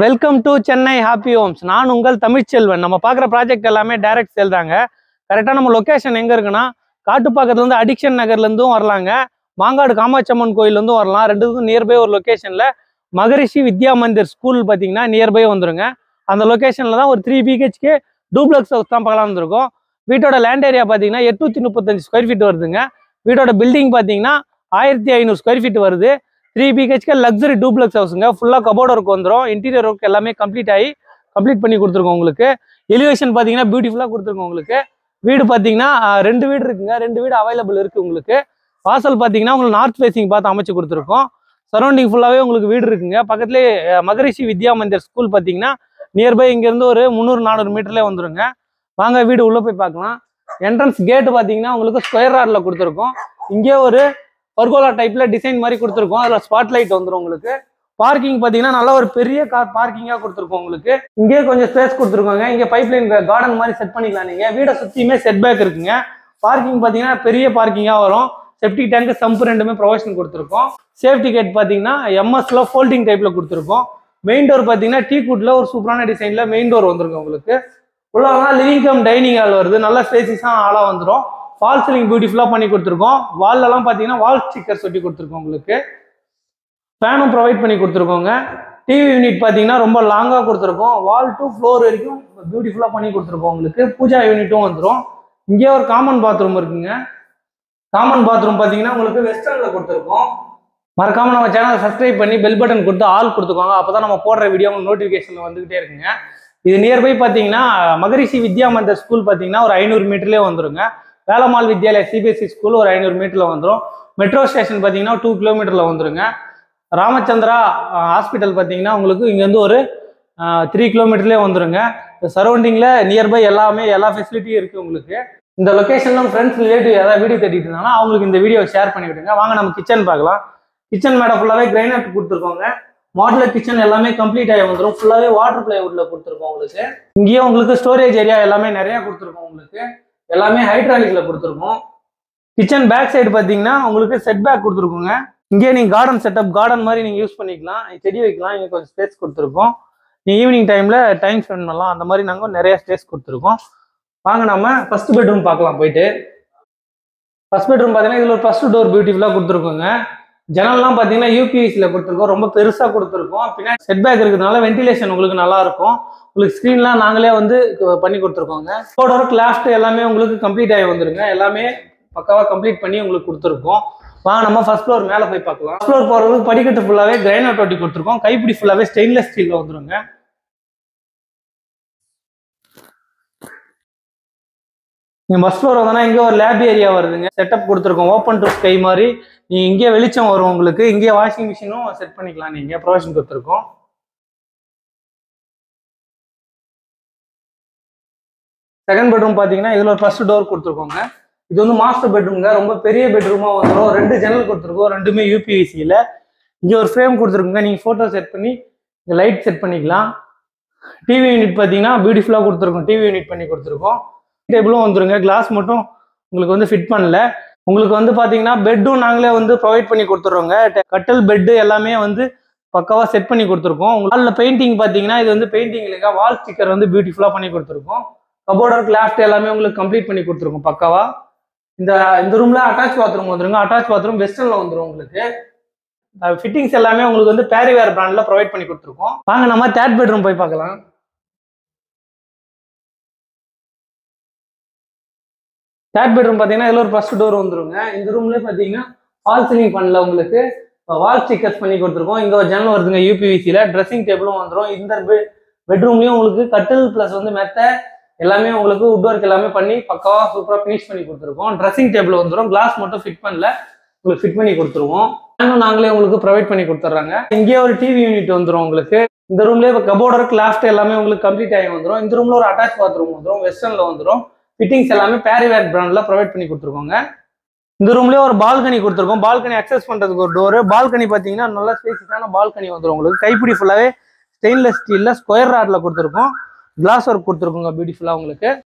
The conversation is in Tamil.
Welcome to Chennai happy homes. நான் உங்கள் தமிழ்ச்செல்வன். நம்ம பார்க்குற ப்ராஜெக்ட் எல்லாமே டைரக்ட் சேல் தாங்க. கரெக்டாக நம்ம லொக்கேஷன் எங்கே இருக்குன்னா, காட்டுப்பாக்கத்துலேருந்து அடிக்ஷன் நகர்லேருந்தும் வரலாங்க, மாங்காடு காமாட்சம்மன் கோயிலேருந்தும் வரலாம். ரெண்டுக்கும் நியர்பை ஒரு லொக்கேஷனில் மகரிஷி வித்யா மந்திர் ஸ்கூல் பார்த்தீங்கன்னா நியர்பை வந்துருங்க. அந்த லொக்கேஷனில் தான் ஒரு 3 BHK டூப்ளக்ஸ் ஹவுஸ் தான் பார்க்கலாம் வந்திருக்கோம். வீட்டோட லேண்ட் ஏரியா பார்த்தீங்கன்னா 835 ஸ்கொயர் ஃபீட் வருதுங்க. வீட்டோட பில்டிங் பார்த்தீங்கன்னா 1500 ஸ்கொயர் ஃபீட் வருது. 3 BHK லக்ஸரி டூப்ளக்ஸ் ஹவுஸுங்க. ஃபுல்லாக கபோர்ட் ஒர்க் வந்துடும். இன்டீரியர் ஒர்க் எல்லாமே கம்ப்ளீட் பண்ணி கொடுத்துருக்கோம் உங்களுக்கு. எலிவேஷன் பார்த்தீங்கன்னா பியூட்டிஃபுல்லாக கொடுத்துருக்கோம் உங்களுக்கு. வீடு பார்த்தீங்கன்னா 2 வீடு இருக்குங்க. 2 வீடு அவைலபிள் இருக்குது உங்களுக்கு. வாசல் பார்த்தீங்கன்னா உங்களுக்கு நார்த் ஃபேஸிங் பார்த்து அமைச்சு கொடுத்துருக்கோம். சரௌண்டிங் ஃபுல்லாகவே உங்களுக்கு வீடு இருக்குங்க. பக்கத்துலேயே மகரிஷி வித்யா மந்திர் ஸ்கூல் பார்த்தீங்கன்னா நியர்பை இங்கேருந்து ஒரு 300-400 மீட்டர்லேயே வந்துருங்க. வாங்க வீடு உள்ளே போய் பார்க்கலாம். என்ட்ரன்ஸ் கேட்டு பார்த்தீங்கன்னா உங்களுக்கு ஸ்கொயர் ராடில் கொடுத்துருக்கோம். இங்கே ஒரு பர்கோலா டைப்ல டிசைன் மாதிரி கொடுத்துருக்கோம். அதில் ஸ்பாட் லைட் வந்துடும் உங்களுக்கு. பார்க்கிங் பார்த்தீங்கன்னா நல்ல ஒரு பெரிய கார் பார்க்கிங்காக கொடுத்துருக்கோம் உங்களுக்கு. இங்கே கொஞ்சம் ஸ்பேஸ் கொடுத்துருக்கோங்க. இங்கே பைப்லைன் கார்டன் மாதிரி செட் பண்ணிக்கலாம். நீங்கள் வீடை சுற்றியுமே செட் பேக் இருக்குங்க. பார்க்கிங் பார்த்தீங்கன்னா பெரிய பார்க்கிங்காக வரும். செப்டிக் டேங்க் சம்பு ரெண்டுமே ப்ரொவிஷன் கொடுத்துருக்கோம். சேஃப்டி கேட் பார்த்தீங்கன்னா எம்எஸ்ல ஃபோல்டிங் டைப்ல கொடுத்துருக்கோம். மெயின் டோர் பார்த்தீங்கன்னா டீக்குட்ல ஒரு சூப்பரான டிசைன்ல மெயின் டோர் வந்துருக்கும் உங்களுக்கு. உள்ளவங்க லிவிங் கம் டைனிங் ஹால் வருது. நல்லா ஸ்பேசிஸாக ஆளாக வந்துடும். ஃபால் சீலிங் பியூட்டிஃபுல்லாக பண்ணி கொடுத்துருக்கோம். வால்லலாம் பார்த்தீங்கன்னா வால் ஸ்டிக்கர்ஸ் ஒட்டி கொடுத்துருக்கோம் உங்களுக்கு. ஃபேனும் ப்ரொவைட் பண்ணி கொடுத்துருக்கோங்க. டிவி யூனிட் பார்த்தீங்கன்னா ரொம்ப லாங்காக கொடுத்துருக்கோம். வால் டு ஃப்ளோர் வரைக்கும் பியூட்டிஃபுல்லாக பண்ணி கொடுத்துருக்கோம் உங்களுக்கு. பூஜா யூனிட்டும் வந்துடும். இங்கே ஒரு காமன் பாத்ரூம் இருக்குங்க. காமன் பாத்ரூம் பார்த்தீங்கன்னா உங்களுக்கு வெஸ்டர்னில் கொடுத்துருக்கோம். மறக்காமல் நம்ம சேனலை சப்ஸ்கிரைப் பண்ணி பெல் பட்டன் கொடுத்து ஆல் கொடுத்துக்கோங்க. அப்போ தான் நம்ம போடுற வீடியோ நோட்டிஃபிகேஷன் வந்துகிட்டே இருக்குங்க. இது நியர்பை பார்த்தீங்கன்னா மகரிஷி வித்யா மந்திர் ஸ்கூல் பார்த்தீங்கன்னா ஒரு 500 மீட்டர்லேயே வந்துருங்க. வேலம்மாள் வித்யாலயா CBSE ஸ்கூல் ஒரு 500 மீட்டரில் வந்துடும். மெட்ரோ ஸ்டேஷன் பார்த்தீங்கன்னா 2 கிலோமீட்டரில் வந்துருங்க. ராமச்சந்திரா ஹாஸ்பிட்டல் பார்த்தீங்கன்னா உங்களுக்கு இங்கேருந்து ஒரு 3 கிலோமீட்டர்லேயே வந்துருங்க. சரௌண்டிங்கில் நியர்பை எல்லா ஃபெசிலிட்டியும் இருக்குது உங்களுக்கு. இந்த லொக்கேஷனில் ஃப்ரெண்ட்ஸ் ரிலேட்டிவ் ஏதாவது வீடியோ தேடிட்டு இருந்தாங்கன்னா அவங்களுக்கு இந்த வீடியோ ஷேர் பண்ணி விடுங்க. வாங்க நம்ம கிச்சன் பார்க்கலாம். கிச்சன் மேடம் ஃபுல்லாகவே கிரைனைட் கொடுத்துருக்கோங்க. மாடுலர் கிச்சன் எல்லாமே கம்ப்ளீட் ஆகி வந்துடும். ஃபுல்லாகவே வாட்டர் பிளைவுட்ல கொடுத்துருக்கோம் உங்களுக்கு. இங்கேயும் உங்களுக்கு ஸ்டோரேஜ் ஏரியா எல்லாமே நிறைய கொடுத்துருக்கோம் உங்களுக்கு. எல்லாமே ஹைட்ராலிக்ல கொடுத்துருக்கோம். கிச்சன் பேக் சைடு பார்த்தீங்கன்னா உங்களுக்கு செட் பேக் கொடுத்துருக்கோங்க. இங்கே நீங்கள் கார்டன் செட்டப் கார்டன் மாதிரி நீங்கள் யூஸ் பண்ணிக்கலாம். செடி வைக்கலாம். இங்கே கொஞ்சம் ஸ்பேஸ் கொடுத்துருக்கோம். நீங்கள் ஈவினிங் டைமில் டைம் ஸ்பெண்ட் பண்ணலாம். அந்த மாதிரி நாங்கள் நிறைய ஸ்பேஸ் கொடுத்துருக்கோம். வாங்க நம்ம ஃபர்ஸ்ட் பெட்ரூம் பார்க்கலாம் போயிட்டு. ஃபர்ஸ்ட் பெட்ரூம் பார்த்தீங்கன்னா இதில் ஒரு ஃபர்ஸ்ட் டோர் பியூட்டிஃபுல்லாக கொடுத்துருக்கோங்க. ஜன்னல்லாம் பார்த்தீங்கன்னா UPVCயில் கொடுத்துருக்கோம். ரொம்ப பெருசாக கொடுத்துருக்கோம். பின்னாடி செட் பேக் இருக்கிறதுனால வென்டிலேஷன் உங்களுக்கு நல்லா இருக்கும். உங்களுக்கு ஸ்க்ரீன்லாம் நாங்களே பண்ணி கொடுத்துருக்கோங்க. டோர் கிளாஸ்ட் எல்லாமே உங்களுக்கு கம்ப்ளீட் ஆகி வந்துருங்க. எல்லாமே பக்காவாக கம்ப்ளீட் பண்ணி உங்களுக்கு கொடுத்துருக்கோம். வாங்க நம்ம ஃபர்ஸ்ட் ஃப்ளோர் மேலே போய் பார்க்கலாம். ஃபர்ஸ்ட் ஃப்ளோர் போகிறதுக்கு படிக்கட்டு ஃபுல்லாகவே கிரைனைட் ஒட்டி கொடுத்துருக்கோம். கைப்பிடி ஃபுல்லாகவே ஸ்டெயின்லெஸ் ஸ்டீலில் வந்துருங்க. நீங்கள் ஃபர்ஸ்ட் ஃப்ளோர் வந்தோன்னா இங்கே ஒரு லேப் ஏரியா வருதுங்க. செட்டப் கொடுத்துருக்கோம். ஓப்பன் டு ஸ்கை மாதிரி. நீங்கள் இங்கே வெளிச்சம் வரும் உங்களுக்கு. இங்கே வாஷிங் மிஷினும் செட் பண்ணிக்கலாம். நீங்கள் ப்ரொவிஷன் கொடுத்துருக்கோம். செகண்ட் பெட்ரூம் பார்த்தீங்கன்னா இதில் ஒரு ஃபர்ஸ்ட் டோர் கொடுத்துருக்கோங்க. இது மாஸ்டர் பெட்ரூம்ங்க. ரொம்ப பெரிய பெட்ரூமாக வந்துடும். 2 ஜன்னல் கொடுத்துருக்கோம். ரெண்டுமே UPVCயில். இங்கே ஒரு ஃப்ரேம் கொடுத்துருக்குங்க. நீங்கள் ஃபோட்டோ செட் பண்ணி இங்கே லைட் செட் பண்ணிக்கலாம். டிவி யூனிட் பார்த்தீங்கன்னா பியூட்டிஃபுல்லாக கொடுத்துருக்கோம். டிவி யூனிட் பண்ணி கொடுத்துருக்கோம். டேபிளும் வந்துருங்க. கிளாஸ் மட்டும் உங்களுக்கு ஃபிட் பண்ணல. உங்களுக்கு பார்த்தீங்கன்னா பெட்டும் நாங்களே ப்ரொவைட் பண்ணி கொடுத்துட்றோங்க. கட்டல் பெட்டு எல்லாமே பக்காவாக செட் பண்ணி கொடுத்துருக்கோம். வாலில் பெயிண்டிங் பார்த்தீங்கன்னா இது பெயிண்டிங் இல்லைங்க. வால் ஸ்டிக்கர் பியூட்டிஃபுல்லாக பண்ணி கொடுத்துருக்கோம். கபோர்டர் கிளாஸ்ட் எல்லாமே உங்களுக்கு கம்ப்ளீட் பண்ணி கொடுத்துருக்கோம் பக்காவா. இந்த ரூம்ல அட்டாச் பாத்ரூம் வந்துருங்க. அட்டாச் பாத்ரூம் வெஸ்டர்ன்ல வந்துடும் உங்களுக்கு. ஃபிட்டிங்ஸ் எல்லாமே உங்களுக்கு பேரிவேர் பிராண்ட்ல ப்ரொவைட் பண்ணி கொடுத்துருக்கோம். வாங்க நம்ம தேர்ட் பெட்ரூம் போய் பார்க்கலாம். தேர்ட் பெட்ரூம் பார்த்தீங்கன்னா இதில் ஒரு ஃபர்ஸ்ட் டோர் வந்துருங்க. இந்த ரூம்லேயே பார்த்தீங்கன்னா ஃபால் சீலிங் பண்ணல உங்களுக்கு. வால் ஸ்டிக்கர்ஸ் பண்ணி கொடுத்துருக்கோம். இங்கே ஒரு ஜன்னல் வருதுங்க UPVCயில். ட்ரெஸ்ஸிங் டேபிளும் வந்துடும். இந்த பெட்ரூம்லேயும் உங்களுக்கு கட்டில் ப்ளஸ் மெத்த எல்லாமே உங்களுக்கு வுட் ஒர்க் எல்லாமே பண்ணி பக்காவாக சூப்பராக ஃபினிஷ் பண்ணி கொடுத்துருக்கோம். ட்ரெஸ்ஸிங் டேபிள் வந்துடும். கிளாஸ் மட்டும் ஃபிட் பண்ணல. உங்களுக்கு ஃபிட் பண்ணி கொடுத்துருவோம். நாங்களே உங்களுக்கு ப்ரொவைட் பண்ணி கொடுத்துட்றாங்க. இங்கேயே ஒரு டிவி யூனிட் வந்துடும் உங்களுக்கு. இந்த ரூம்லேயே இப்போ கபோர்டர் கிளாஸ்ட் எல்லாமே உங்களுக்கு கம்ப்ளீட் ஆகி வந்துடும். இந்த ரூமில் ஒரு அட்டாச் பாத்ரூம் வந்துடும். வெஸ்டர்னில் வந்துடும். ஃபிட்டிங்ஸ் எல்லாமே பேரிவேர் பிராண்ட்ல ப்ரொவைட் பண்ணி கொடுத்துருக்கோங்க. இந்த ரூம்லேயே ஒரு பால்கனி கொடுத்துருக்கோம். பால்கனி அக்சஸ் பண்ணுறதுக்கு ஒரு டோரு. பால்கனி பார்த்தீங்கன்னா நல்லா ஸ்பேசியஸான பால்கனி வந்துடும் உங்களுக்கு. கைப்பிடி ஃபுல்லாகவே ஸ்டெயின்லெஸ் ஸ்டீலில் ஸ்கொயர் ராட்ல கொடுத்துருக்கோம். கிளாஸ் ஒர்க் கொடுத்துருக்கோங்க பியூட்டிஃபுல்லாக உங்களுக்கு.